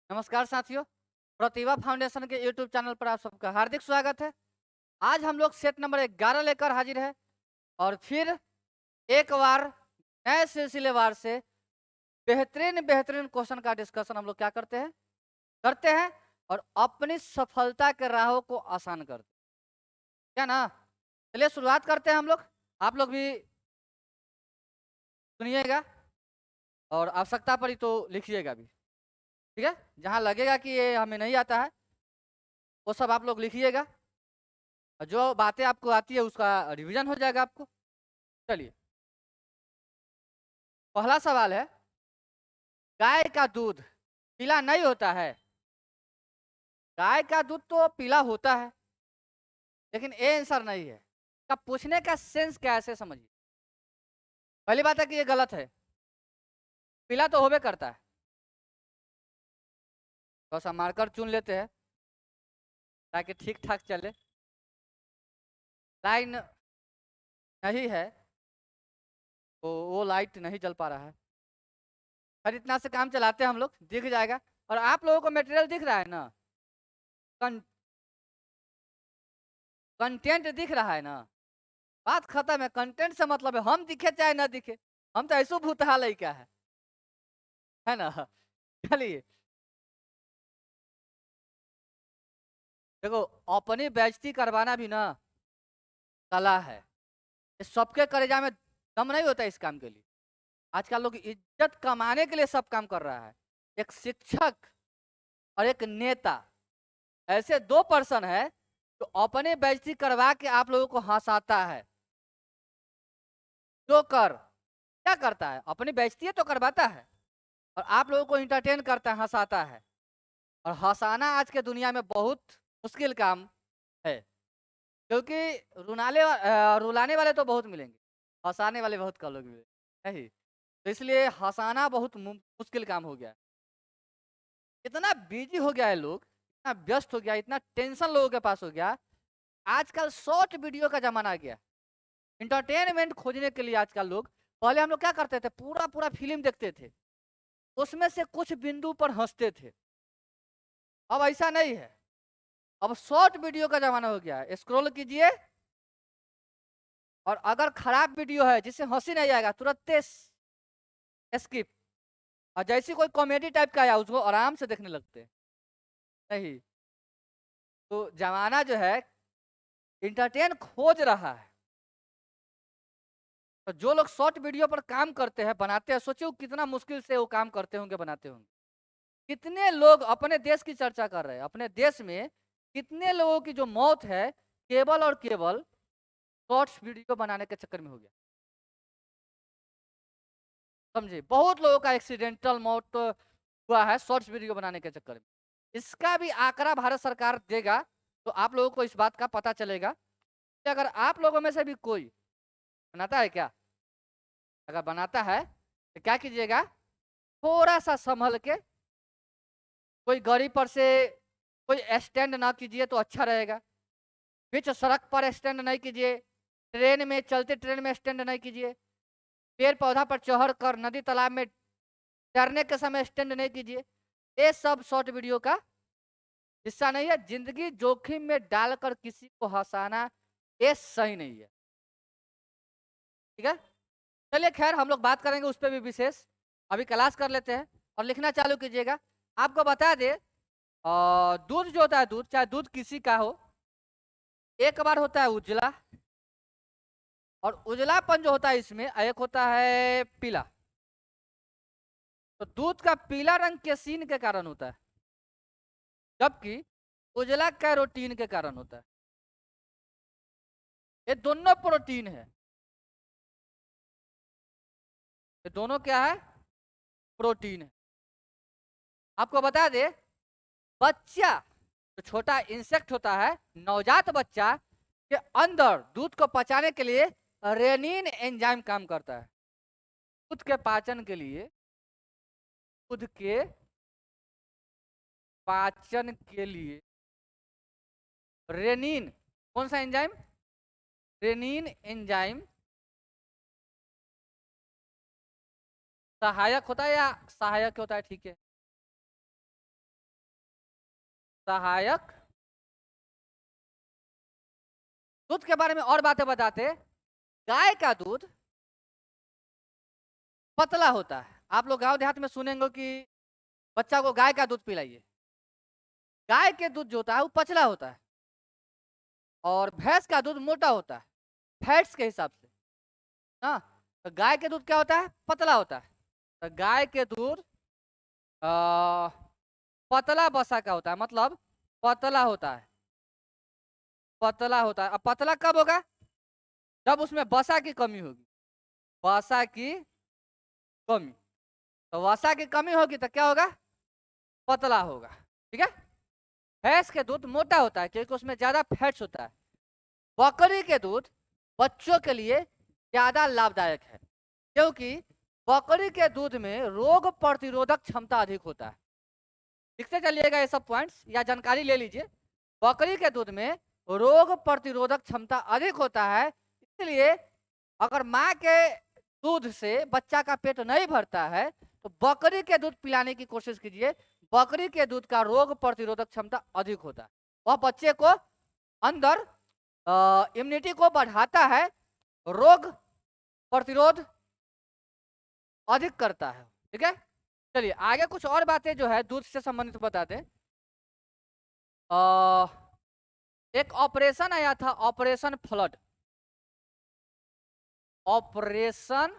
नमस्कार साथियों, प्रतिभा फाउंडेशन के यूट्यूब चैनल पर आप सबका हार्दिक स्वागत है। आज हम लोग सेट नंबर 11 लेकर हाजिर है और फिर एक बार नए सिलसिलेवार से बेहतरीन बेहतरीन क्वेश्चन का डिस्कशन हम लोग क्या करते हैं और अपनी सफलता के राहों को आसान करते हैं। क्या ना? चलिए शुरुआत करते हैं हम लोग। आप लोग भी सुनिएगा और आवश्यकता पड़ी तो लिखिएगा भी। ठीक है, जहाँ लगेगा कि ये हमें नहीं आता है वो सब आप लोग लिखिएगा और जो बातें आपको आती है उसका रिवीजन हो जाएगा आपको। चलिए, पहला सवाल है, गाय का दूध पीला नहीं होता है? गाय का दूध तो पीला होता है, लेकिन ये आंसर नहीं है। का पूछने का सेंस क्या है ऐसे समझिए। पहली बात है कि ये गलत है, पीला तो होबे करता है। थोड़ा सा मार्कर चुन लेते हैं ताकि ठीक ठाक चले। लाइन नहीं है तो वो लाइट नहीं जल पा रहा है। और इतना से काम चलाते हैं हम लोग, दिख जाएगा। और आप लोगों को मटेरियल दिख रहा है ना, कंटेंट दिख रहा है ना, बात खत्म है। कंटेंट से मतलब है हम दिखे चाहे ना दिखे, हम तो ऐसो भूतहा लड़का है ना। चलिए, देखो, अपनी बेइज्जती करवाना भी ना कला है। ये सबके कलेजा में दम नहीं होता इस काम के लिए। आजकल लोग इज्जत कमाने के लिए सब काम कर रहा है। एक शिक्षक और एक नेता, ऐसे दो पर्सन है जो अपने बेइज्जती करवा के आप लोगों को हंसाता है। जो क्या करता है, अपनी बेइज्जती तो करवाता है और आप लोगों को इंटरटेन करता है, हंसाता है। और हंसाना आज के दुनिया में बहुत मुश्किल काम है, क्योंकि रुलाने वाले तो बहुत मिलेंगे, हंसाने वाले बहुत कम लोग मिलेंगे, नहीं। तो इसलिए हंसाना बहुत मुश्किल काम हो गया है। इतना बिजी हो गया है लोग, इतना व्यस्त हो गया, इतना टेंशन लोगों के पास हो गया। आजकल शॉर्ट वीडियो का जमाना आ गया। इंटरटेनमेंट खोजने के लिए आजकल लोग, पहले हम लोग क्या करते थे, पूरा पूरा फिल्म देखते थे, उसमें से कुछ बिंदु पर हंसते थे। अब ऐसा नहीं है, अब शॉर्ट वीडियो का जमाना हो गया है। स्क्रॉल कीजिए और अगर खराब वीडियो है जिससे हंसी नहीं आएगा, तुरंत स्किप। और जैसी कोई कॉमेडी टाइप का आया उसको आराम से देखने लगते हैं। नहीं, तो जमाना जो है इंटरटेन खोज रहा है। तो जो लोग शॉर्ट वीडियो पर काम करते हैं, बनाते हैं, सोचिए कितना मुश्किल से वो काम करते होंगे, बनाते होंगे। कितने लोग अपने देश की चर्चा कर रहे हैं, अपने देश में कितने लोगों की जो मौत है केवल और केवल शॉर्ट्स वीडियो बनाने के चक्कर में हो गया। समझे, बहुत लोगों का एक्सीडेंटल मौत हुआ है शॉर्ट्स वीडियो बनाने के चक्कर में। इसका भी आंकड़ा भारत सरकार देगा तो आप लोगों को इस बात का पता चलेगा कि अगर आप लोगों में से भी कोई बनाता है क्या, अगर बनाता है तो क्या कीजिएगा, थोड़ा सा संभल के, कोई गाड़ी पर से कोई स्टैंड ना कीजिए तो अच्छा रहेगा। बीच सड़क पर स्टैंड नहीं कीजिए, ट्रेन में, चलते ट्रेन में स्टैंड नहीं कीजिए, पेड़ पौधा पर चढ़ कर, नदी तालाब में तैरने के समय स्टैंड नहीं कीजिए। ये सब शॉर्ट वीडियो का हिस्सा नहीं है। जिंदगी जोखिम में डालकर किसी को हंसाना ये सही नहीं है। ठीक है, चलिए खैर हम लोग बात करेंगे उस पर भी विशेष। अभी क्लास कर लेते हैं और लिखना चालू कीजिएगा। आपको बता दे, दूध जो होता है, दूध चाहे दूध किसी का हो, एक बार होता है उजला, और उजलापन जो होता है इसमें एक होता है पीला। तो दूध का पीला रंग केसीन के कारण होता है, जबकि उजला कैरोटीन के कारण होता है। ये दोनों प्रोटीन है, ये दोनों क्या है, प्रोटीन है। आपको बता दे, बच्चा जो छोटा इंसेक्ट होता है, नवजात बच्चा के अंदर दूध को पचाने के लिए रेनिन एंजाइम काम करता है। दूध के पाचन के लिए, दूध के पाचन के लिए रेनिन, कौन सा एंजाइम, रेनिन एंजाइम सहायक होता है या सहायक होता है, ठीक है। सहायक दूध के बारे में और बातें बताते। गाय का दूध पतला होता है। आप लोग गांव देहात में सुनेंगे कि बच्चा को गाय का दूध पिलाइए। गाय के दूध जो होता है वो पतला होता है और भैंस का दूध मोटा होता है फैट्स के हिसाब से। हाँ, तो गाय के दूध क्या होता है? पतला होता है। तो गाय के दूध पतला वसा का होता है, मतलब पतला होता है। पतला होता है। अब पतला कब होगा? जब उसमें वसा की कमी होगी। वसा की कमी, तो वसा की कमी होगी तो क्या होगा? पतला होगा। ठीक है। भैंस के दूध मोटा होता है क्योंकि उसमें ज्यादा फैट्स होता है। बकरी के दूध बच्चों के लिए ज्यादा लाभदायक है क्योंकि बकरी के दूध में रोग प्रतिरोधक क्षमता अधिक होता है। लिखते चलिएगा ये सब पॉइंट्स या जानकारी ले लीजिए। बकरी के दूध में रोग प्रतिरोधक क्षमता अधिक होता है, इसलिए अगर माँ के दूध से बच्चा का पेट नहीं भरता है तो बकरी के दूध पिलाने की कोशिश कीजिए। बकरी के दूध का रोग प्रतिरोधक क्षमता अधिक होता है। वह बच्चे को अंदर इम्यूनिटी को बढ़ाता है, रोग प्रतिरोध अधिक करता है। ठीक है। चलिए आगे कुछ और बातें जो है दूध से संबंधित बताते हैं। एक ऑपरेशन आया था, operation flood. Operation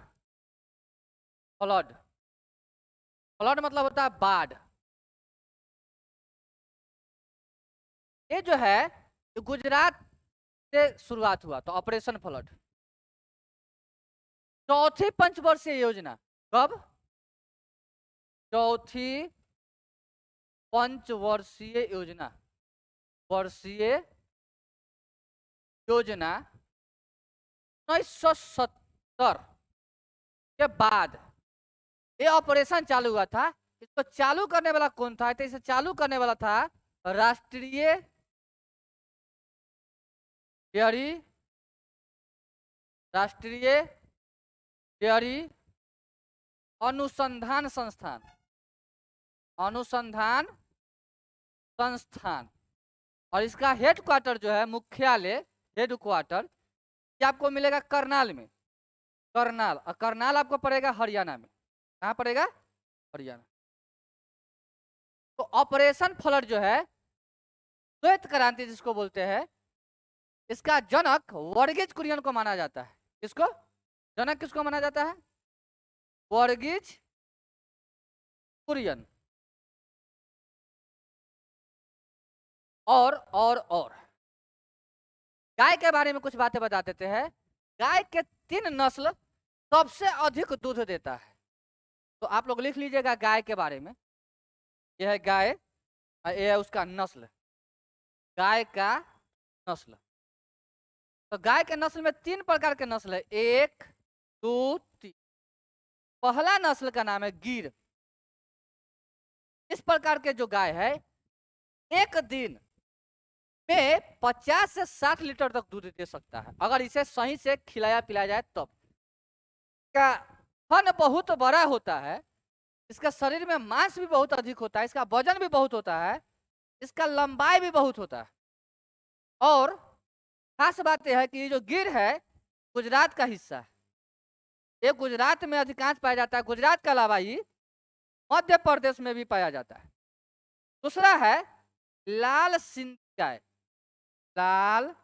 flood, flood मतलब होता है बाढ़। ये जो है गुजरात से शुरुआत हुआ तो ऑपरेशन फ्लड। चौथी पंचवर्षीय योजना कब? चौथी पंचवर्षीय योजना, वर्षीय योजना 1970 के बाद ये ऑपरेशन चालू हुआ था। इसको चालू करने वाला कौन था? तो इसे चालू करने वाला था राष्ट्रीय डेयरी, राष्ट्रीय डेयरी अनुसंधान संस्थान, अनुसंधान संस्थान। और इसका हेडक्वार्टर जो है, मुख्यालय हेडक्वार्टर, ये आपको मिलेगा करनाल में। करनाल, और करनाल आपको पड़ेगा हरियाणा में। कहाँ पड़ेगा? हरियाणा। तो ऑपरेशन फ्लड जो है, श्वेत क्रांति जिसको बोलते हैं, इसका जनक वर्गीज कुरियन को माना जाता है। किसको जनक किसको माना जाता है? वर्गीज कुरियन। और गाय के बारे में कुछ बातें बता देते हैं। गाय के 3 नस्ल सबसे अधिक दूध देता है। तो आप लोग लिख लीजिएगा गाय के बारे में। यह है गाय, यह है उसका नस्ल, गाय का नस्ल। तो गाय के नस्ल में 3 प्रकार के नस्ल है, 1 2 3। पहला नस्ल का नाम है गिर। इस प्रकार के जो गाय है एक दिन में 50 से 60 लीटर तक दूध दे सकता है, अगर इसे सही से खिलाया पिलाया जाए तब। इसका थन बहुत बड़ा होता है, इसका शरीर में मांस भी बहुत अधिक होता है, इसका वजन भी बहुत होता है, इसका लंबाई भी बहुत होता है। और खास बात यह है कि जो गिर है गुजरात का हिस्सा है। ये गुजरात में अधिकांश पाया जाता है। गुजरात के अलावा ही मध्य प्रदेश में भी पाया जाता है। दूसरा है लाल सिंधी गाय, लाल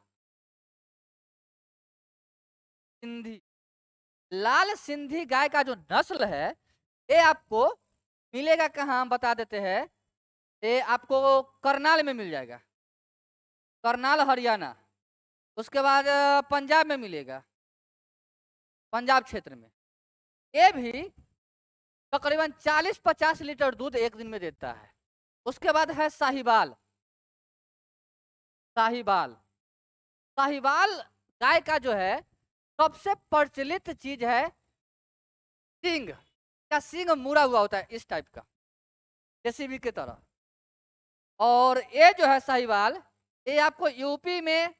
सिंधी। लाल सिंधी गाय का जो नस्ल है ये आपको मिलेगा कहाँ, हम बता देते हैं। ये आपको करनाल में मिल जाएगा, करनाल हरियाणा। उसके बाद पंजाब में मिलेगा, पंजाब क्षेत्र में। ये भी तकरीबन 40-50 लीटर दूध एक दिन में देता है। उसके बाद है साहिवाल। साहिवाल, साहिवाल गाय का जो है सबसे प्रचलित चीज है सींग का। सींग मुड़ा हुआ होता है इस टाइप का, जेसीबी की तरह। और ये जो है साहिवाल, ये आपको यूपी में,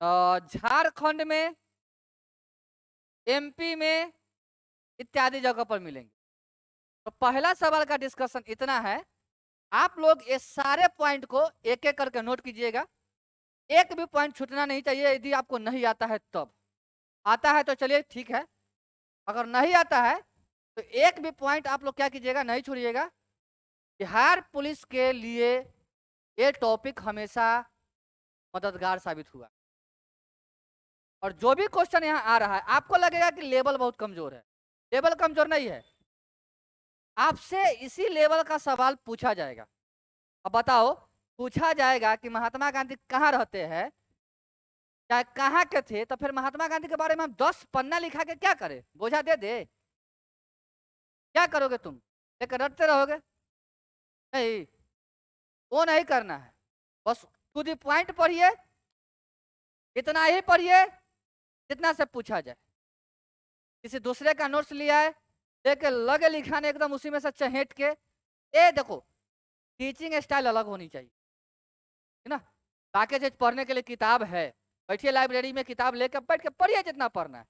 झारखंड में, एमपी में इत्यादि जगह पर मिलेंगे। तो पहला सवाल का डिस्कशन इतना है आप लोग ये सारे पॉइंट को एक एक करके नोट कीजिएगा, एक भी पॉइंट छूटना नहीं चाहिए। यदि आपको नहीं आता है तब, आता है तो चलिए ठीक है, अगर नहीं आता है तो एक भी पॉइंट आप लोग क्या कीजिएगा, नहीं छोड़िएगा। बिहार पुलिस के लिए ये टॉपिक हमेशा मददगार साबित हुआ, और जो भी क्वेश्चन यहाँ आ रहा है आपको लगेगा कि लेवल बहुत कमजोर है, लेवल कमजोर नहीं है, आपसे इसी लेवल का सवाल पूछा जाएगा। अब बताओ, पूछा जाएगा कि महात्मा गांधी कहाँ रहते हैं, चाहे कहाँ के थे, तो फिर महात्मा गांधी के बारे में हम 10 पन्ना लिखा के क्या करें, बोझा दे दे? क्या करोगे तुम, लेकर रटते रहोगे? नहीं, वो नहीं करना है। बस टू द पॉइंट पढ़िए, इतना ही पढ़िए जितना से पूछा जाए। किसी दूसरे का नोट्स लिया है, लेके लगे लिखाने एकदम उसी में से चहेट के, ए देखो टीचिंग स्टाइल अलग होनी चाहिए, है ना। बाकी चीज पढ़ने के लिए किताब है, बैठिए लाइब्रेरी में किताब लेकर बैठ के पढ़िए जितना पढ़ना है,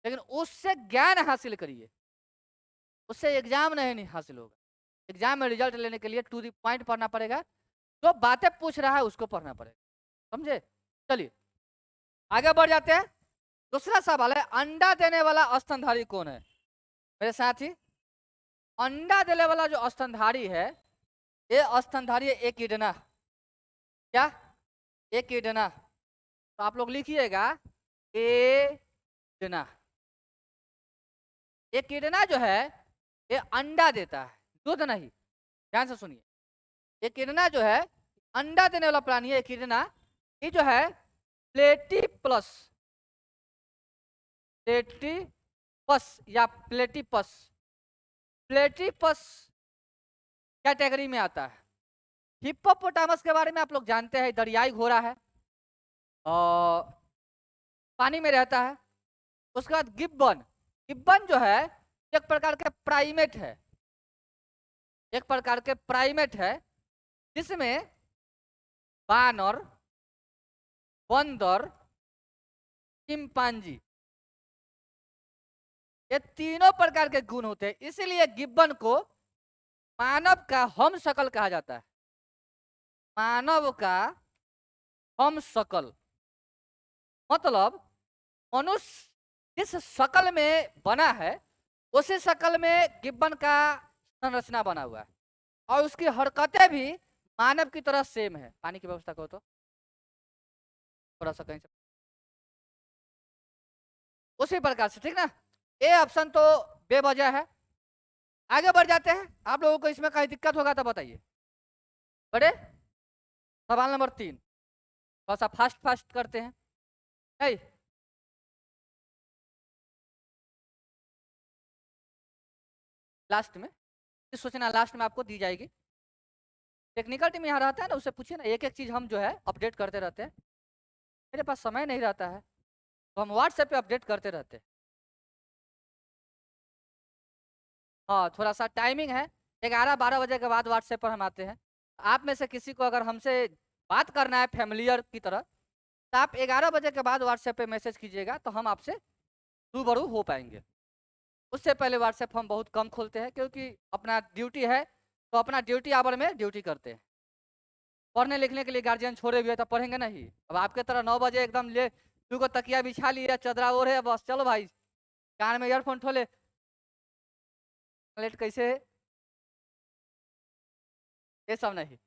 लेकिन उससे ज्ञान हासिल करिए, उससे एग्जाम नहीं हासिल होगा। एग्जाम में रिजल्ट लेने के लिए टू द पॉइंट पढ़ना पड़ेगा, जो बातें पूछ रहा है उसको पढ़ना पड़ेगा, समझे। चलिए आगे बढ़ जाते हैं। दूसरा सवाल है, अंडा देने वाला स्तनधारी कौन है मेरे साथी? अंडा देने वाला जो स्तनधारी है, ये स्तनधारी है एकिडना। क्या? एकिडना। तो आप लोग लिखिएगा एकिडना। एकिडना जो है ये अंडा देता है, दूध नहीं, ध्यान से सुनिए। एकिडना जो है अंडा देने वाला प्राणी है। एकिडना ये जो है प्लेटिपस, प्लेटिपस या प्लेटिपस, प्लेटिपस कैटेगरी में आता है। हिप्पोपोटामस के बारे में आप लोग जानते हैं, दरियाई घोड़ा है और पानी में रहता है। उसके बाद गिब्बन, गिब्बन जो है एक प्रकार के प्राइमेट है, एक प्रकार के प्राइमेट है, जिसमें बानर, बंदर, चिंपांजी, ये तीनों प्रकार के गुण होते हैं, इसीलिए गिब्बन को मानव का हम शकल कहा जाता है। मानव का हम शकल मतलब मनुष्य जिस शकल में बना है उसी शकल में गिब्बन का संरचना बना हुआ है, और उसकी हरकतें भी मानव की तरह सेम है। पानी की व्यवस्था करो तो थोड़ा सा कहीं से, उसी प्रकार से, ठीक ना। ए ऑप्शन तो बेवजह है। आगे बढ़ जाते हैं। आप लोगों को इसमें कहीं दिक्कत होगा तो बताइए। बड़े सवाल नंबर 3, थोड़ा सा फास्ट फास्ट करते हैं। है लास्ट में सोचना, लास्ट में आपको दी जाएगी। टेक्निकल टीम यहाँ रहता है ना, उससे पूछिए ना, एक एक चीज हम जो है अपडेट करते रहते हैं। मेरे पास समय नहीं रहता है तो हम व्हाट्सएप पे अपडेट करते रहते हैं। हाँ, थोड़ा सा टाइमिंग है, 11-12 बजे के बाद व्हाट्सएप पर हम आते हैं। आप में से किसी को अगर हमसे बात करना है फैमिलियर की तरह, तो आप 11 बजे के बाद व्हाट्सएप पे मैसेज कीजिएगा, तो हम आपसे रूबरू हो पाएंगे। उससे पहले व्हाट्सएप हम बहुत कम खोलते हैं, क्योंकि अपना ड्यूटी है, तो अपना ड्यूटी आवर में ड्यूटी करते हैं। पढ़ने लिखने के लिए गार्जियन छोड़े हुए तो पढ़ेंगे नहीं। अब आपके तरह 9 बजे एकदम ले तू को तकिया बिछा लिया, चदरा ओढ़े, बस चलो भाई कान में ईयरफोन ठोले, लेट कैसे है, ये सब नहीं।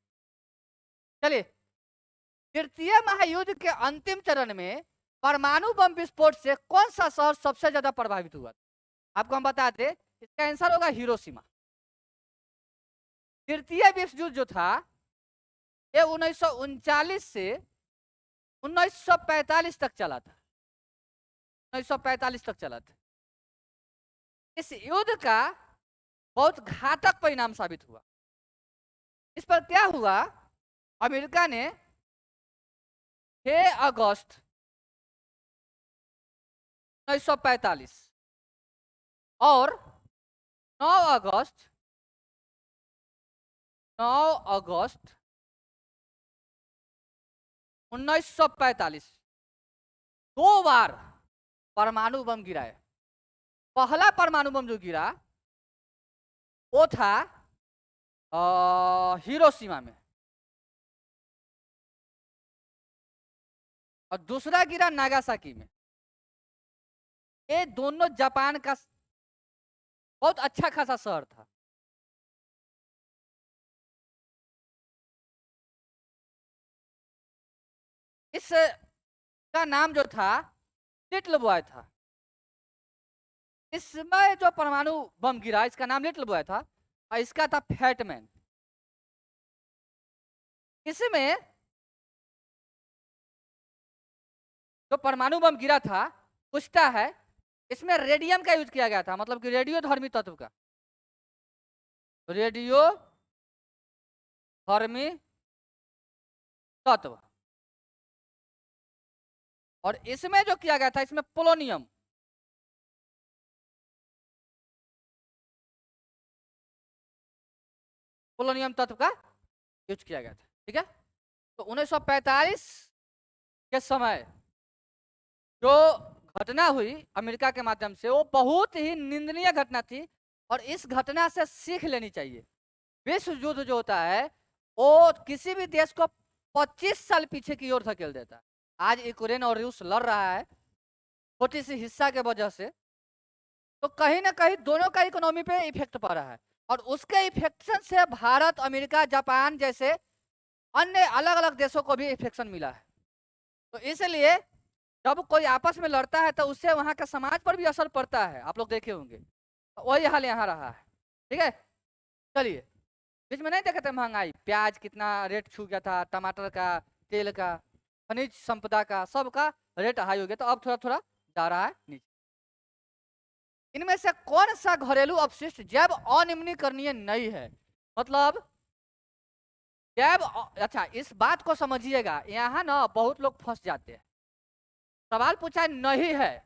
चलिए, तृतीय महायुद्ध के अंतिम चरण में परमाणु बम विस्फोट से कौन सा शहर सबसे ज्यादा प्रभावित हुआ? आपको हम बताते, इसका आंसर होगा हिरोशिमा। तृतीय विश्व युद्ध जो था ये 1939 से 1945 तक चला था, 1945 तक चला था। इस युद्ध का बहुत घातक परिणाम साबित हुआ। इस पर क्या हुआ, अमेरिका ने 6 अगस्त 1945 और 9 अगस्त 1945 2 बार परमाणु बम गिराए। पहला परमाणु बम जो गिरा वो था हिरोशिमा में, और दूसरा गिरा नागासाकी में। ये दोनों जापान का बहुत अच्छा खासा शहर था। इस का नाम जो था लिटिल बॉय था। इसमें जो परमाणु बम गिरा इसका नाम लिटिल बॉय था, और इसका था फैटमैन। इसमें जो परमाणु बम गिरा था पूछता है इसमें रेडियम का यूज किया गया था, मतलब कि रेडियो धर्मी तत्व का, रेडियो धर्मी तत्व। और इसमें जो किया गया था इसमें पोलोनियम, पोलोनियम तत्व का यूज किया गया था। ठीक है, तो 1945 के समय जो घटना हुई अमेरिका के माध्यम से वो बहुत ही निंदनीय घटना थी, और इस घटना से सीख लेनी चाहिए। विश्व युद्ध जो होता है वो किसी भी देश को 25 साल पीछे की ओर धकेल देता है। आज यूक्रेन और रूस लड़ रहा है छोटी सी हिस्सा के वजह से, तो कहीं ना कहीं दोनों का इकोनॉमी पे इफेक्ट पड़ रहा है, और उसके इफेक्शन से भारत, अमेरिका, जापान जैसे अन्य अलग अलग देशों को भी इफेक्शन मिला है। तो इसलिए जब कोई आपस में लड़ता है तो उससे वहां के समाज पर भी असर पड़ता है, आप लोग देखे होंगे। तो वही हाल यहाँ रहा है। ठीक है, चलिए, बीच में नहीं देखे थे महंगाई, प्याज कितना रेट छू गया था, टमाटर का, तेल का, खनिज संपदा का, सबका रेट हाई हो गया, तो अब थोड़ा थोड़ा जा रहा है नीचे। इनमें से कौन सा घरेलू अपशिष्ट जैव अनिम्नीकरणीय नहीं है? मतलब जैव अच्छा, इस बात को समझिएगा, यहाँ ना बहुत लोग फंस जाते हैं। सवाल पूछा नहीं है,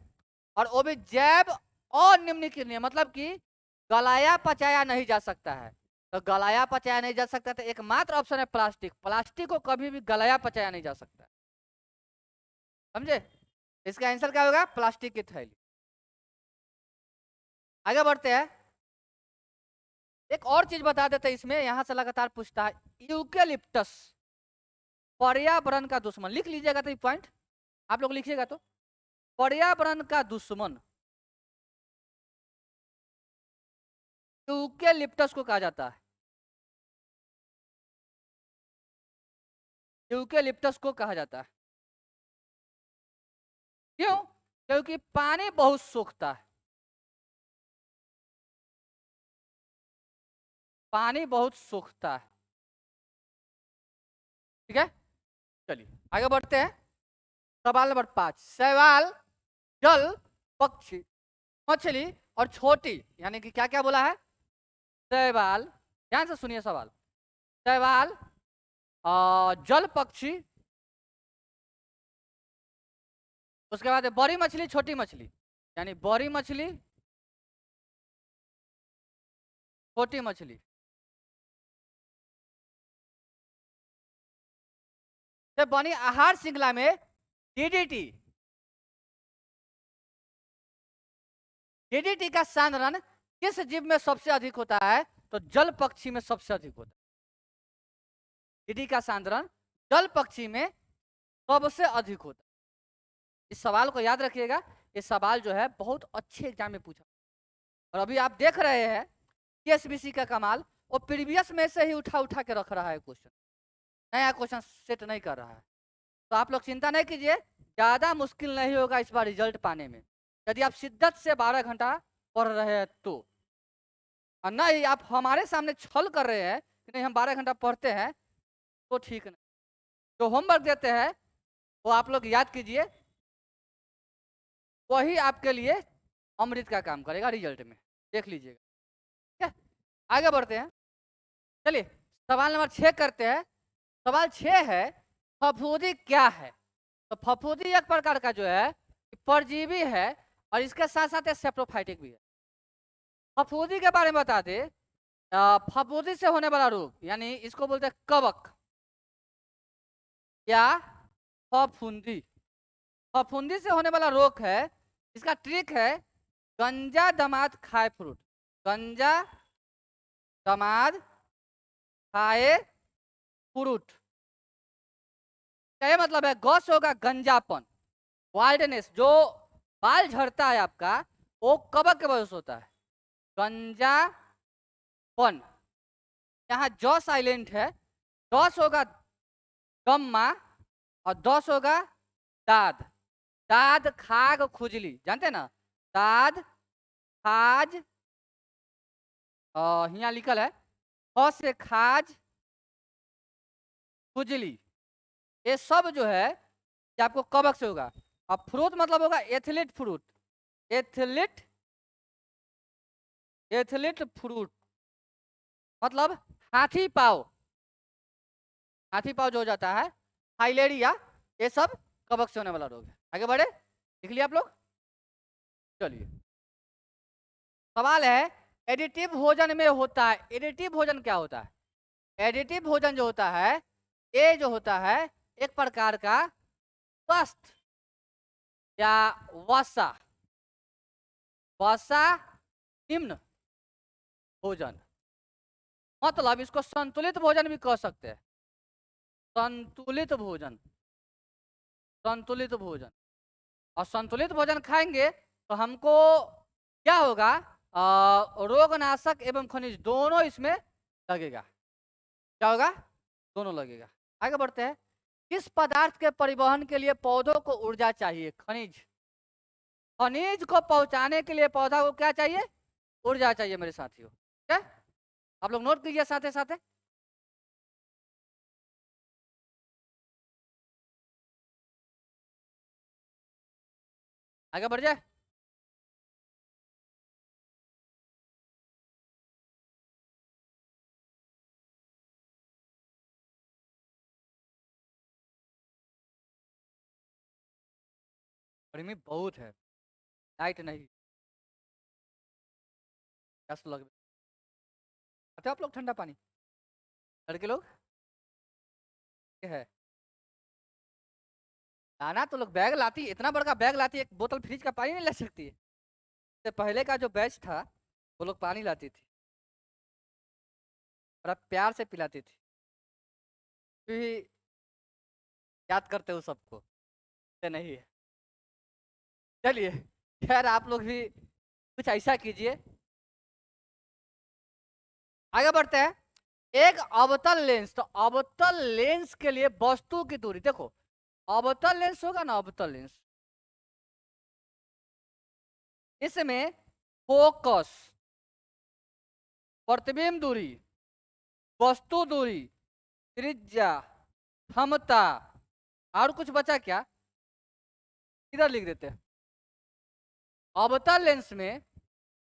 और वो भी जैव अनिम्नीकरणीय, मतलब कि गलाया पचाया नहीं जा सकता है। तो गलाया पचाया नहीं जा सकता, तो एकमात्र ऑप्शन है प्लास्टिक। प्लास्टिक को कभी भी गलाया पचाया नहीं जा सकता, समझे? इसका आंसर क्या होगा? प्लास्टिक की थैली। आगे बढ़ते हैं, एक और चीज बता देते हैं इसमें, यहां से लगातार पूछता है। यूकेलिप्टस पर्यावरण का दुश्मन, लिख लीजिएगा तो ये पॉइंट आप लोग लिखिएगा तो, पर्यावरण का दुश्मन यूकेलिप्टस को कहा जाता है। यूकेलिप्टस को कहा जाता है। क्यों? क्योंकि पानी बहुत सोखता है, पानी बहुत सोखता है। ठीक है, चलिए आगे बढ़ते हैं। सवाल नंबर 5, शैवाल, जल पक्षी, मछली और छोटी, यानी कि क्या क्या बोला है? शैवाल, ध्यान से सुनिए सवाल। शैवाल, जल पक्षी, उसके बाद बड़ी मछली, छोटी मछली, यानी बड़ी मछली, छोटी मछली। से बनी आहार श्रृंखला में डीडीटी, डीडीटी का सांद्रण किस जीव में सबसे अधिक होता है? तो जल पक्षी में सबसे अधिक होता है। डीडीटी का सांद्रण जल पक्षी में सबसे अधिक होता है। इस सवाल को याद रखिएगा, ये सवाल जो है बहुत अच्छे एग्जाम में पूछा, और अभी आप देख रहे हैं टीएसपीएससी का कमाल, वो प्रीवियस में से ही उठा उठा के रख रहा है क्वेश्चन, नया क्वेश्चन सेट नहीं कर रहा है। तो आप लोग चिंता नहीं कीजिए, ज्यादा मुश्किल नहीं होगा इस बार रिजल्ट पाने में, यदि आप शिद्दत से 12 घंटा पढ़ रहे हैं तो। और नहीं आप हमारे सामने छल कर रहे हैं कि नहीं हम 12 घंटा पढ़ते हैं, तो ठीक नहीं। जो होमवर्क देते हैं वो आप लोग याद कीजिए, वही आपके लिए अमृत का काम करेगा रिजल्ट में, देख लीजिएगा। ठीक है, आगे बढ़ते हैं। चलिए सवाल नंबर 6 करते हैं। सवाल 6 है, फफूंदी क्या है? तो फफूंदी एक प्रकार का जो है परजीवी है, और इसके साथ साथ सेप्रोफाइटिक भी है। फफूंदी के बारे में बता दे, फफूंदी से होने वाला रोग, यानी इसको बोलते हैं कवक या फफूंदी। फफूंदी से होने वाला रोग है, इसका ट्रिक है गंजा दमाद खाए फ्रूट, गंजा दमाद खाए फ्रूट। क्या मतलब है? गॉस होगा गंजापन, वाइल्डनेस, जो बाल झड़ता है आपका वो कबक के वजह से होता है, गंजापन। यहाँ जॉ साइलेंट है, दस होगा गम्मा और दस होगा दाद। दाद खाग खुजली, जानते हैं ना, दाद खाज, यहाँ लिखल है ख से खाज खुजली, ये सब जो है ये आपको कबक से होगा। अब फ्रूट मतलब होगा athlete fruit, athlete, athlete fruit मतलब हाथी पाव, हाथी पाव जो हो जाता है, फाइलेरिया, ये सब कबक से होने वाला रोग है। आगे बढ़े, लिख लिया आप लोग? चलिए, सवाल है एडिटिव भोजन में होता है, एडिटिव भोजन क्या होता है? एडिटिव भोजन जो होता है ये जो होता है एक प्रकार का स्वस्थ या वसा, वसा निम्न भोजन, मतलब इसको संतुलित भोजन भी कह सकते हैं, संतुलित भोजन, संतुलित भोजन। और संतुलित भोजन खाएंगे तो हमको क्या होगा, रोगनाशक एवं खनिज दोनों इसमें लगेगा। क्या होगा? दोनों लगेगा। आगे बढ़ते हैं, किस पदार्थ के परिवहन के लिए पौधों को ऊर्जा चाहिए? खनिज। खनिज को पहुंचाने के लिए पौधा को क्या चाहिए? ऊर्जा चाहिए मेरे साथियों। ठीक है, आप लोग नोट कीजिए साथ साथ। आगे बढ़ जाए, गर्मी बहुत है, लाइट नहीं, प्यास लग, अच्छा आप लोग ठंडा पानी, लड़के लोग क्या है, आना तो लोग बैग लाती, इतना बड़ा बैग लाती, एक बोतल फ्रिज का पानी नहीं ले सकती है। इससे पहले का जो बैच था वो लोग पानी लाती थी, बड़ा प्यार से पिलाती थी, फिर याद करते हो सबको, से नहीं है। चलिए, खैर आप लोग भी कुछ ऐसा कीजिए। आगे बढ़ते हैं, एक अवतल लेंस, तो अवतल लेंस के लिए वस्तु की दूरी देखो, अवतल लेंस होगा ना, अवतल लेंस, इसमें फोकस, प्रतिबिंब दूरी, वस्तु दूरी, त्रिज्या, क्षमता, और कुछ बचा क्या? इधर लिख देते हैं, अवतल लेंस में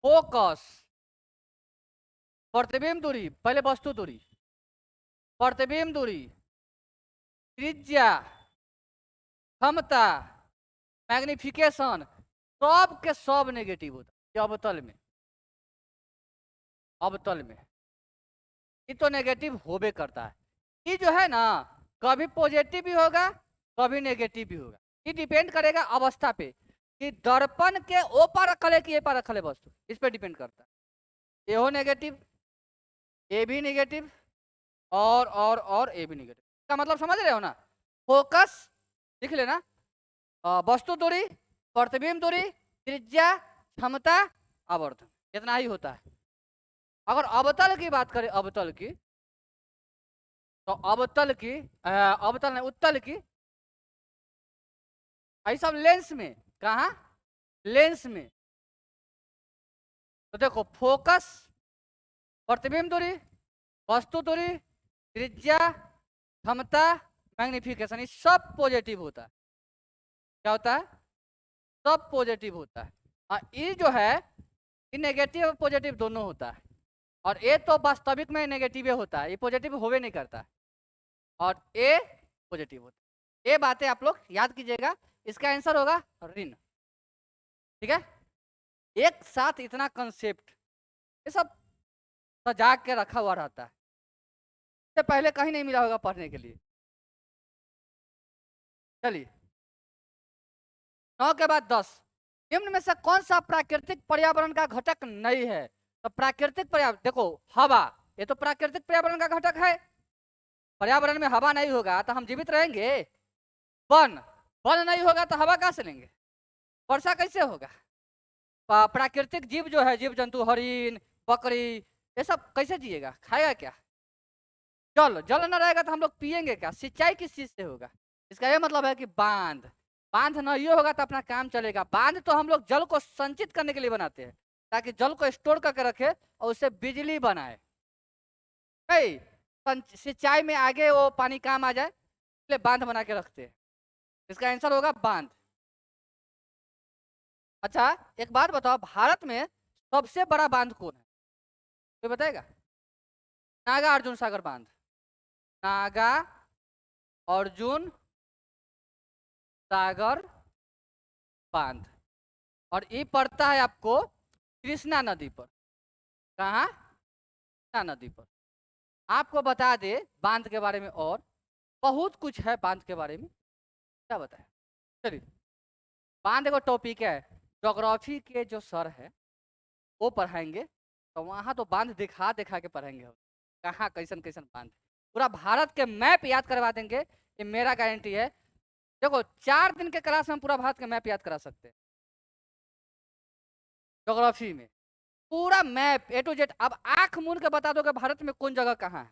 फोकस, प्रतिबिंब दूरी, पहले वस्तु दूरी, प्रतिबिंब दूरी, त्रिज्या, क्षमता, मैग्निफिकेशन, सब के सब नेगेटिव होता है अवतल में। अवतल में ये तो नेगेटिव होबे करता है, ये जो है ना कभी पॉजिटिव भी होगा कभी नेगेटिव भी होगा, ये डिपेंड करेगा अवस्था पे कि दर्पण के ऊपर रखल है कि ये पर रखल है वस्तु, इस पे डिपेंड करता है। ये हो नेगेटिव, ये भी नेगेटिव, और ये भी नेगेटिव, इसका मतलब समझ रहे हो ना? फोकस लिख लेना, वस्तु दूरी, प्रतिबिंब दूरी, त्रिज्या, क्षमता, आवर्धन, इतना ही होता है। अगर अवतल की बात करें, अवतल की, तो अवतल की, अवतल नहीं उत्तल की, ऐसा लेंस में, कहा लेंस में, तो देखो फोकस, प्रतिबिंब दूरी, वस्तु दूरी, त्रिज्या, क्षमता, मैग्निफिकेशन, ये सब पॉजिटिव होता है। क्या होता है? सब पॉजिटिव होता है। ये जो है ये नेगेटिव और पॉजिटिव दोनों होता है, और ये तो वास्तविक में नेगेटिव होता है, ये पॉजिटिव होवे नहीं करता, और ये पॉजिटिव होता है। ये बातें आप लोग याद कीजिएगा, इसका आंसर होगा ऋण। ठीक है, एक साथ इतना कंसेप्ट ये सब सजा के रखा हुआ रहता है, इससे पहले कहीं नहीं मिला होगा पढ़ने के लिए। चलिए, 9 के बाद 10, निम्न में से कौन सा प्राकृतिक पर्यावरण का घटक नहीं है? तो प्राकृतिक पर्यावरण देखो, हवा, ये तो प्राकृतिक पर्यावरण का घटक है। पर्यावरण में हवा नहीं होगा तो हम जीवित रहेंगे? वन वन नहीं होगा तो हवा कहाँ से लेंगे? वर्षा कैसे होगा? प्राकृतिक जीव जो है, जीव जंतु, हरिन, बकरी, ये सब कैसे जिएगा? खाएगा क्या? जल जल न रहेगा तो हम लोग पिएंगे क्या? सिंचाई किस चीज से होगा? इसका ये मतलब है कि बांध बांध नहीं होगा तो अपना काम चलेगा। बांध तो हम लोग जल को संचित करने के लिए बनाते हैं, ताकि जल को स्टोर करके रखे और उससे बिजली बनाए। सिंचाई में आगे वो पानी काम आ जाए इसलिए बांध बना के रखते हैं। इसका आंसर होगा बांध। अच्छा एक बात बताओ, भारत में सबसे बड़ा बांध कौन है? कोई बताएगा? नागा अर्जुन सागर बांध। नागा अर्जुन सागर बांध, और ये पड़ता है आपको कृष्णा नदी पर। कहाँ? कृष्णा नदी पर। आपको बता दे बांध के बारे में, और बहुत कुछ है बांध के बारे में, क्या बताए? चलिए, बांध का टॉपिक है, ज्योग्राफी के जो सर है वो पढ़ाएंगे, तो वहाँ तो बांध दिखा दिखा के पढ़ाएंगे हम, कहाँ कैसन कैसन बांध। पूरा भारत के मैप याद करवा देंगे, ये मेरा गारंटी है। देखो 4 दिन के क्लास में हम पूरा भारत के मैप याद करा सकते हैं ज्योग्राफी में, पूरा मैप A to Z। अब आंख मूंद के बता दो कि भारत में कौन जगह कहाँ है,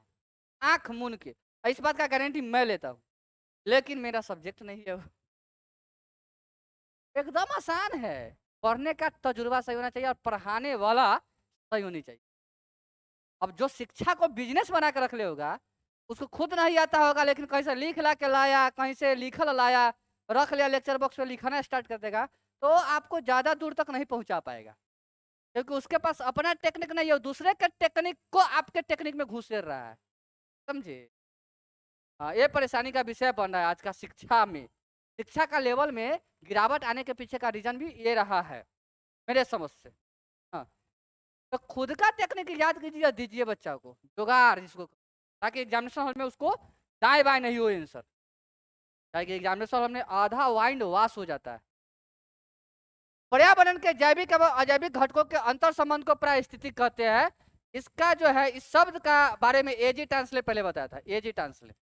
आंख मूंद के। इस बात का गारंटी मैं लेता हूँ, लेकिन मेरा सब्जेक्ट नहीं है वो। एकदम आसान है, पढ़ने का तजुर्बा सही होना चाहिए और पढ़ाने वाला सही होनी चाहिए। अब जो शिक्षा को बिजनेस बना के रख ले होगा, उसको खुद नहीं आता होगा, लेकिन कहीं से लिख ला के लाया, कहीं से लिखल लाया, रख लिया लेक्चर बॉक्स में, लिखना स्टार्ट कर देगा, तो आपको ज्यादा दूर तक नहीं पहुंचा पाएगा, क्योंकि उसके पास अपना टेक्निक नहीं है, दूसरे के टेक्निक को आपके टेक्निक में घुसेड़ रहा है। समझे? हाँ, ये परेशानी का विषय बन रहा है आज का शिक्षा में। शिक्षा का लेवल में गिरावट आने के पीछे का रीजन भी ये रहा है मेरे समझ से। हाँ, तो खुद का टेक्निक याद कीजिए, दीजिए बच्चा को जुगाड़ जिसको, ताकि एग्जामिनेशन हॉल में उसको दाएं बाएं नहीं हो आंसर, ताकि एग्जामिनेशन हॉल में आधा वाइंड वॉश हो जाता है। पर्यावरण के जैविक एवं अजैविक घटकों के अंतर संबंध को पारिस्थितिकी कहते हैं। इसका जो है, इस शब्द का बारे में एजी टांसले पहले बताया था। एजी टांसले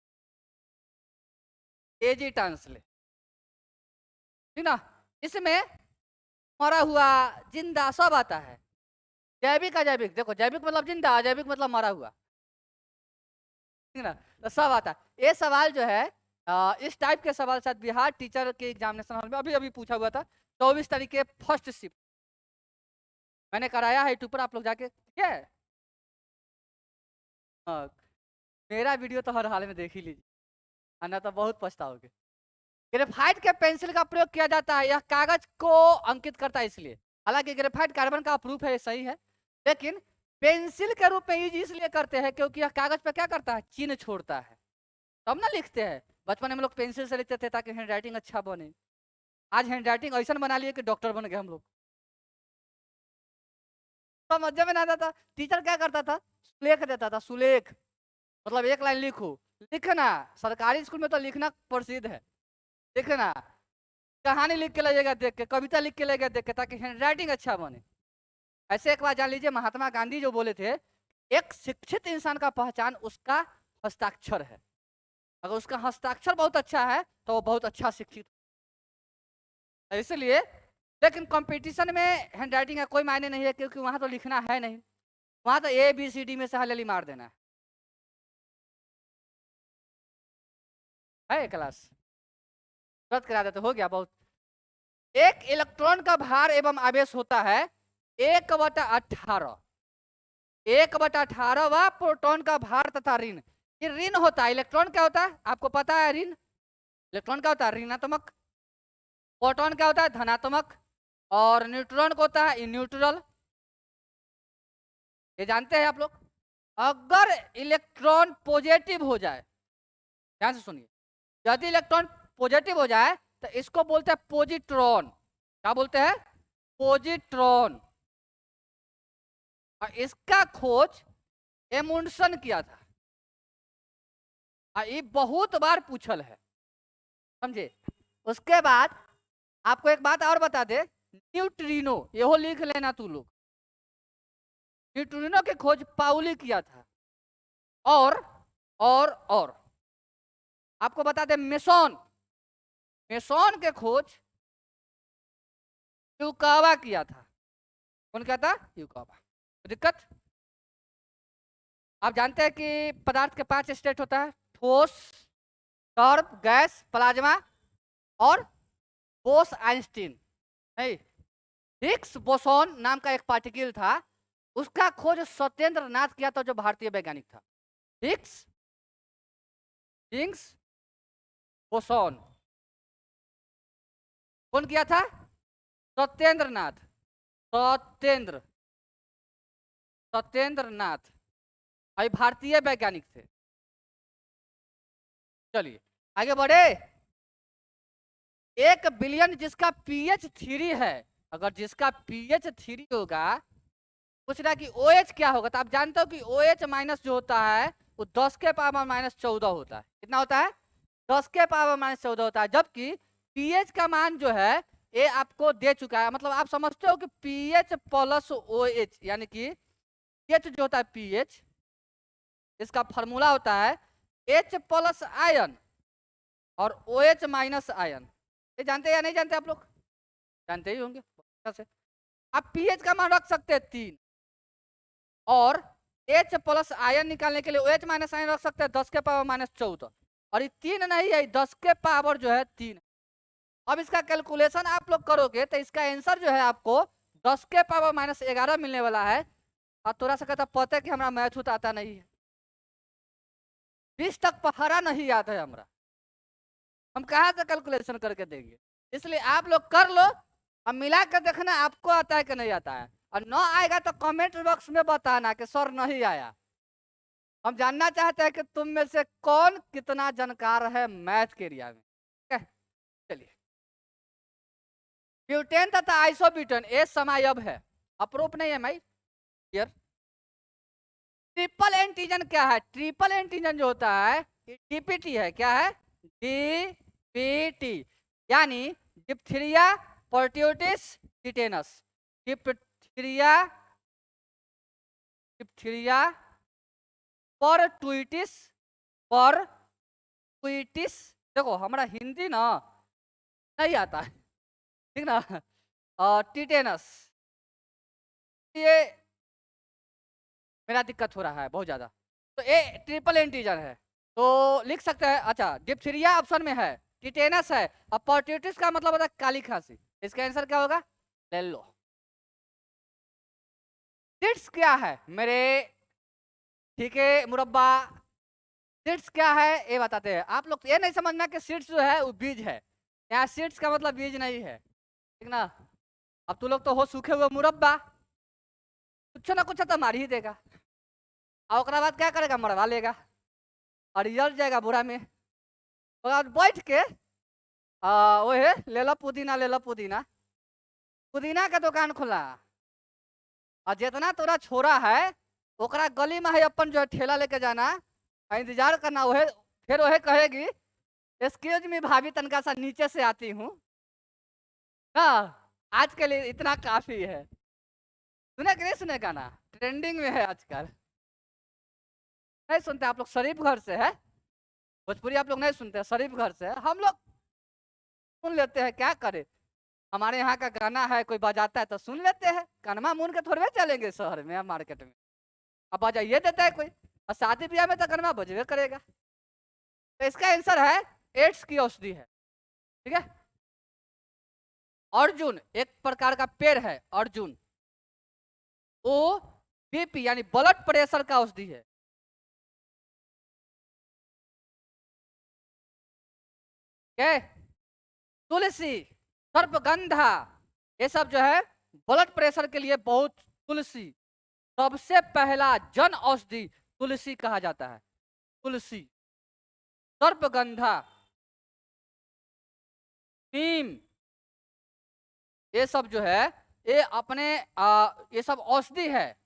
ठीक ना? इसमें मरा हुआ, जिंदा सब आता है। जैविक अजैविक, देखो जैविक मतलब जिंदा, अजैविक मतलब मरा हुआ, ठीक ना? तो सब आता है। ये सवाल जो है, इस टाइप के सवाल शायद बिहार टीचर के एग्जामिनेशन हॉल में अभी अभी पूछा हुआ था, 24 तारीख के फर्स्ट शिफ्ट मैंने कराया है यूट्यूब पर, आप लोग जाके ठीक है। हाँ, मेरा वीडियो तो हर हाल में देख ही लीजिए, अन्य तो बहुत पछताओगे। ग्रेफाइट के पेंसिल का प्रयोग किया जाता है, यह कागज को अंकित करता है इसलिए। हालांकि ग्रेफाइट कार्बन का प्रूफ है, सही है, लेकिन पेंसिल के रूप में यूज इसलिए करते हैं क्योंकि यह कागज पर क्या करता है, चिन्ह छोड़ता है, तब ना लिखते हैं। बचपन में लोग पेंसिल से लिखते थे ताकि हैंड राइटिंग अच्छा बने। आज हैंड राइटिंग ऐसा बना लिए कि डॉक्टर बन गए हम लोग। तो मजे में ना आता था, टीचर क्या करता था, सुलेख देता था। सुलेख मतलब एक लाइन लिखो, लिखना। सरकारी स्कूल में तो लिखना प्रसिद्ध है, लिखना। कहानी लिख के लगेगा देख के, कविता लिख के लगेगा देख के, ताकि हैंड राइटिंग अच्छा बने। ऐसे एक बात जान लीजिए, महात्मा गांधी जो बोले थे, एक शिक्षित इंसान का पहचान उसका हस्ताक्षर है। अगर उसका हस्ताक्षर बहुत अच्छा है तो वो बहुत अच्छा शिक्षित। इसलिए, लेकिन कंपटीशन में हैंड राइटिंग का कोई मायने नहीं है, क्योंकि वहां तो लिखना है नहीं, वहां तो ABCD में से हलेली मार देना है क्लास रद्द करा देते, हो गया बहुत। एक इलेक्ट्रॉन का भार एवं आवेश होता है 1/18। 1/18 वा प्रोटॉन का भार तथा ऋण। ये ऋण होता है, इलेक्ट्रॉन क्या होता है आपको पता है? ऋण, इलेक्ट्रॉन क्या होता है? ऋणात्मक। प्रोटॉन क्या होता है? धनात्मक। और न्यूट्रॉन को होता है न्यूट्रल। ये जानते हैं आप लोग। अगर इलेक्ट्रॉन पॉजिटिव हो जाए, ध्यान से सुनिए, यदि इलेक्ट्रॉन पॉजिटिव हो जाए तो इसको बोलते हैं पॉजिट्रॉन। क्या बोलते हैं? पॉजिट्रॉन। और इसका खोज एमुंडसन किया था। ये बहुत बार पूछल है, समझे? उसके बाद आपको एक बात और बता दे, न्यूट्रिनो, ये लिख लेना तू लोग। न्यूट्रिनो की खोज पाउली किया था। और आपको बता दें मेसोन के खोज युकावा किया था। कौन किया था? युकावा। दिक्कत आप जानते हैं कि पदार्थ के 5 स्टेट होता है, ठोस, टर्ब, गैस, प्लाज्मा और बोस आइंस्टीन। नहीं, हिग्स बोसोन नाम का एक पार्टिकल था, उसका खोज सत्येंद्र नाथ किया था, जो भारतीय वैज्ञानिक था। हिग्स बोसोन कौन किया था? सत्येंद्र नाथ। सत्येंद्र नाथ भाई भारतीय वैज्ञानिक थे। चलिए आगे बढ़े। 1 बिलियन जिसका pH 3 है, अगर जिसका pH 3 होगा, पूछ रहा कि OH क्या होगा, तो आप जानते हो कि OH माइनस जो होता है वो 10 के पावर माइनस 14 होता है। कितना होता है? 10 के पावर माइनस 14 होता है। जबकि pH का मान जो है ये आपको दे चुका है, मतलब आप समझते हो कि pH प्लस OH, यानी कि H जो होता है pH, इसका फॉर्मूला होता है H प्लस आयन और OH माइनस आयन। ये जानते हैं या नहीं जानते? आप लोग जानते ही होंगे से। आप pH का मान रख सकते हैं 3 और H प्लस आयन निकालने के लिए OH माइनस आयन रख सकते हैं 10 के पावर माइनस 14, और ये 3 नहीं है, 10 के पावर जो है 3। अब इसका कैलकुलेशन आप लोग करोगे तो इसका आंसर जो है आपको 10 के पावर माइनस 11 मिलने वाला है। और थोड़ा सा कहता पता है कि हमारा मैथ होता आता नहीं है, 20 तक पहाड़ा नहीं याद है हमारा, हम कहाँ से कैलकुलेशन करके देंगे। इसलिए आप लोग कर लो, अब मिला कर देखना आपको आता है कि नहीं आता है, और न आएगा तो कमेंट बॉक्स में बताना कि सर नहीं आया। हम जानना चाहते हैं कि तुम में से कौन कितना जानकार है मैथ के एरिया में। चलिए, ब्यूटेन तथा आइसोब्यूटेन ये समायब है, अप्रूप नहीं है भाई। क्लियर? ट्रिपल एंटीजन क्या है? ट्रिपल एंटीजन जो होता है डीपीटी है। क्या है? डीपीटी, यानी डिप्थीरिया, परट्यूटिस, टिटेनस। डिप्थीरिया, परट्यूटिस। देखो हमारा हिंदी ना नहीं आता है, ठीक ना। टिटेनस, ये मेरा दिक्कत हो रहा है बहुत ज्यादा। तो ये ट्रिपल एंटीजन है, तो लिख सकते हैं। अच्छा, डिप्थीरिया ऑप्शन में है, टिटेनस है, और परट्यूटिस का मतलब होता है काली खांसी। इसका आंसर क्या होगा? ले लो। सीड्स क्या है मेरे? ठीक है, मुरब्बा। सीड्स क्या है ये बताते हैं। आप लोग ये नहीं समझना कि सीड्स जो है वो बीज है, यहाँ सीड्स का मतलब बीज नहीं है, ठीक ना। अब तू लोग तो हो सूखे हुए मुरब्बा, कुछ ना कुछ तो मार ही देगा, और उसके बाद क्या करेगा? मरवा लेगा और जल जाएगा बुरा में। और बैठ के ओहे ले लो पुदीना, ले लो पुदीना, पुदीना का दुकान खुला, और जितना तोरा छोरा है ओकरा गली में है अपन जो है ठेला लेके जाना, इंतजार करना। वहे फिर वहे कहेगी एक्सक्यूज मी भाभी तनका सा नीचे से आती हूँ ना, आज के लिए इतना काफी है। सुने कि नहीं सुने गाना? ट्रेंडिंग में है आजकल। नहीं सुनते आप लोग? शरीफ घर से है भोजपुरी, आप लोग नहीं सुनते? शरीफ घर से है, हम लोग सुन लेते हैं, क्या करे। हमारे यहाँ का गाना है, कोई बजाता है तो सुन लेते हैं, कनमा मून के थोड़े चलेंगे शहर में मार्केट में। अब बजाइए देता है कोई, और शादी ब्याह में तो कनमा बजबे करेगा। तो इसका आंसर है एड्स की औषधि है, ठीक है। अर्जुन एक प्रकार का पेड़ है, अर्जुन, वो बीपी यानी ब्लड प्रेशर का औषधि है। क्या? तुलसी, सर्पगंधा, ये सब जो है ब्लड प्रेशर के लिए बहुत। तुलसी सबसे पहला जन औषधि तुलसी कहा जाता है, तुलसी, सर्पगंधा, नीम, ये सब जो है ये अपने ये सब औषधि है,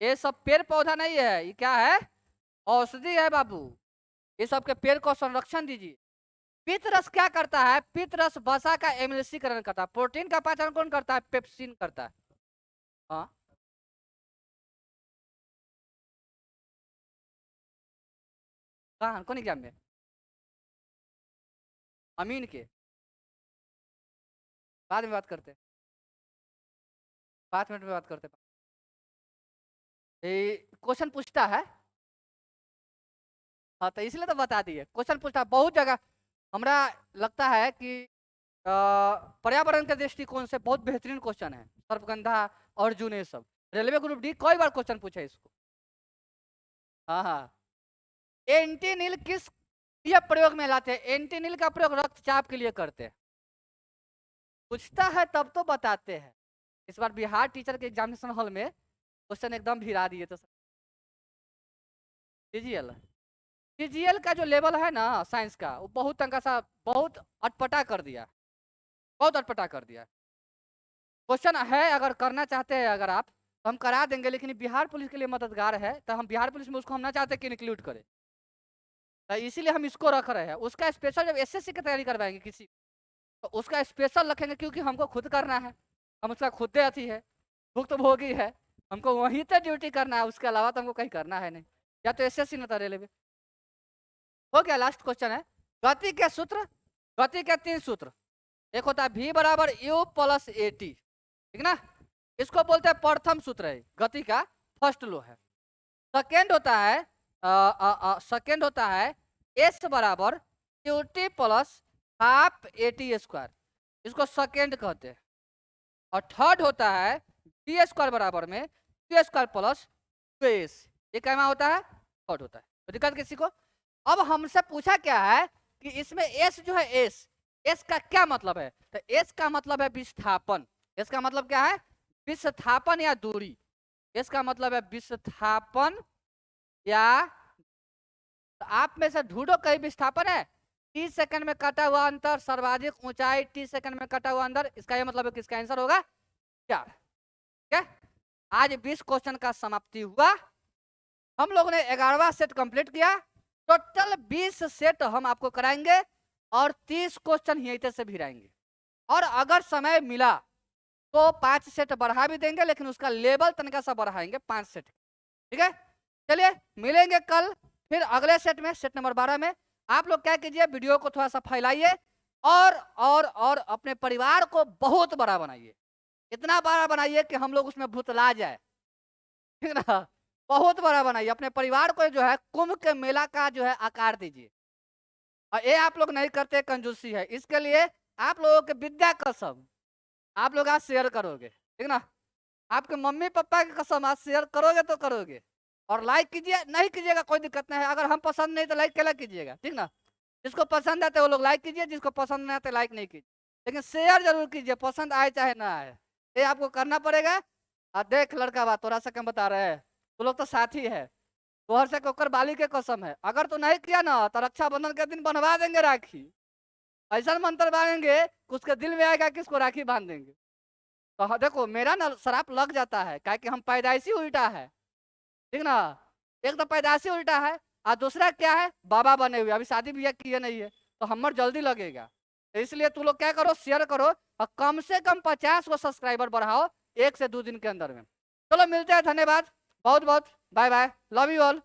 ये सब पेड़ पौधा नहीं है, ये क्या है? औषधि है बाबू। ये सब के पेड़ को संरक्षण दीजिए। पित्त रस क्या करता है? पित्त रस वसा का एमिलीकरण करता है। प्रोटीन का पाचन कौन करता है? पेप्सिन करता है। हाँ, कहाँ कौन एग्जाम में? अमीन के बाद में बात करते, 5 मिनट में बात करते। क्वेश्चन पूछता है, हाँ तो इसलिए तो बता दिए, क्वेश्चन पूछता है बहुत जगह। हमरा लगता है कि पर्यावरण के दृष्टिकोण से बहुत बेहतरीन क्वेश्चन है। सर्पगंधा, अर्जुन, ये सब रेलवे ग्रुप डी कई बार क्वेश्चन पूछा है इसको। हाँ हाँ, एंटीनिल किस ये प्रयोग में लाते हैं? एंटीनिल का प्रयोग रक्तचाप के लिए करते हैं। पूछता है तब तो बताते हैं। इस बार बिहार टीचर के एग्जामिनेशन हॉल में क्वेश्चन एकदम भिड़ा दिए। तो सीजीएल, सीजीएल का जो लेवल है ना साइंस का, वो बहुत तंका सा बहुत अटपटा कर दिया, बहुत अटपटा कर दिया। क्वेश्चन है, अगर करना चाहते हैं अगर आप तो हम करा देंगे, लेकिन बिहार पुलिस के लिए मददगार है, तो हम बिहार पुलिस में उसको हम ना चाहते कि इंक्लूड करें, तो इसीलिए हम इसको रख रहे हैं। उसका स्पेशल जब एसएससी की तैयारी करवाएंगे किसी, तो उसका स्पेशल रखेंगे, क्योंकि हमको खुद करना है, हम उसका खुद अथी है, भुक्तभोगी है, हमको वहीं पे ड्यूटी करना है, उसके अलावा तो हमको कहीं करना है नहीं, या तो एसएससी न तो रेलवे। हो गया, लास्ट क्वेश्चन है गति के सूत्र। गति के 3 सूत्र, एक होता है v बराबर u प्लस ए टी, ठीक ना, इसको बोलते हैं प्रथम सूत्र है, गति का फर्स्ट लॉ है। सेकेंड होता है सेकेंड होता है s बराबर Q T plus half A T square, इसको सेकेंड कहते हैं। और थर्ड होता है बी स्क्वायर बराबर में क्यू स्क्वायर प्लस एस, ये कैमा होता है, थर्ड होता है। तो दिक्कत किसी को? अब हमसे पूछा क्या है कि इसमें एस जो है, एस का क्या मतलब है? तो एस का मतलब है विस्थापन। एस का मतलब क्या है? विस्थापन या दूरी। एस का मतलब है विस्थापन या, तो आप में से ढूंढो कहीं विस्थापन है? 30 सेकंड में कटा हुआ अंतर, सर्वाधिक ऊंचाई 30 सेकंड में कटा हुआ अंतर, इसका ये मतलब है कि इसका आंसर होगा 4। ठीक है, आज 20 क्वेश्चन का समाप्ति हुआ। हम लोगों ने 11वां सेट कंप्लीट किया। टोटल 20 सेट हम आपको कराएंगे और 30 क्वेश्चन यहीं से भिड़ाएंगे। और अगर समय मिला तो 5 सेट बढ़ा भी देंगे, लेकिन उसका लेवल तनिका सा बढ़ाएंगे 5 सेट। ठीक है, चलिए मिलेंगे कल फिर अगले सेट में, सेट नंबर 12 में। आप लोग क्या कीजिए, वीडियो को थोड़ा सा फैलाइए और अपने परिवार को बहुत बड़ा बनाइए, इतना बड़ा बनाइए कि हम लोग उसमें भुतला जाए, ठीक ना। बहुत बड़ा बनाइए, अपने परिवार को जो है कुंभ के मेला का जो है आकार दीजिए। और ये आप लोग नहीं करते, कंजूसी है। इसके लिए आप लोगों के विद्या कसम आप लोग आज शेयर करोगे, ठीक ना। आपके मम्मी पापा की कसम आज शेयर करोगे तो करोगे। और लाइक कीजिए, नहीं कीजिएगा कोई दिक्कत नहीं है, अगर हम पसंद नहीं तो लाइक केला कीजिएगा, ठीक ना। जिसको पसंद आते वो लोग लाइक कीजिए, जिसको पसंद नहीं आते लाइक नहीं कीजिए, लेकिन शेयर जरूर कीजिए, पसंद आए चाहे ना आए, ये आपको करना पड़ेगा। और देख लड़का बात थोड़ा सा कम बता रहे हैं, तो लोग तो साथी है, तोहर से कोकर बाली के कसम है, अगर तो नहीं किया ना तो रक्षाबंधन के दिन बनवा देंगे राखी। ऐसा मंत्र बांधेंगे उसके दिल में आएगा कि इसको राखी बांध देंगे। तो देखो मेरा ना शराप लग जाता है, क्या कि हम पैदाइशी उल्टा है, ठीक ना। एक तो पैदाइशी उल्टा है और दूसरा क्या है, बाबा बने हुए, अभी शादी भी किए नहीं है, तो हमर जल्दी लगेगा। तो इसलिए तू लोग क्या करो, शेयर करो और कम से कम 50 को सब्सक्राइबर बढ़ाओ 1 से 2 दिन के अंदर में। चलो मिलते हैं, धन्यवाद बहुत बहुत, bye bye, love you all.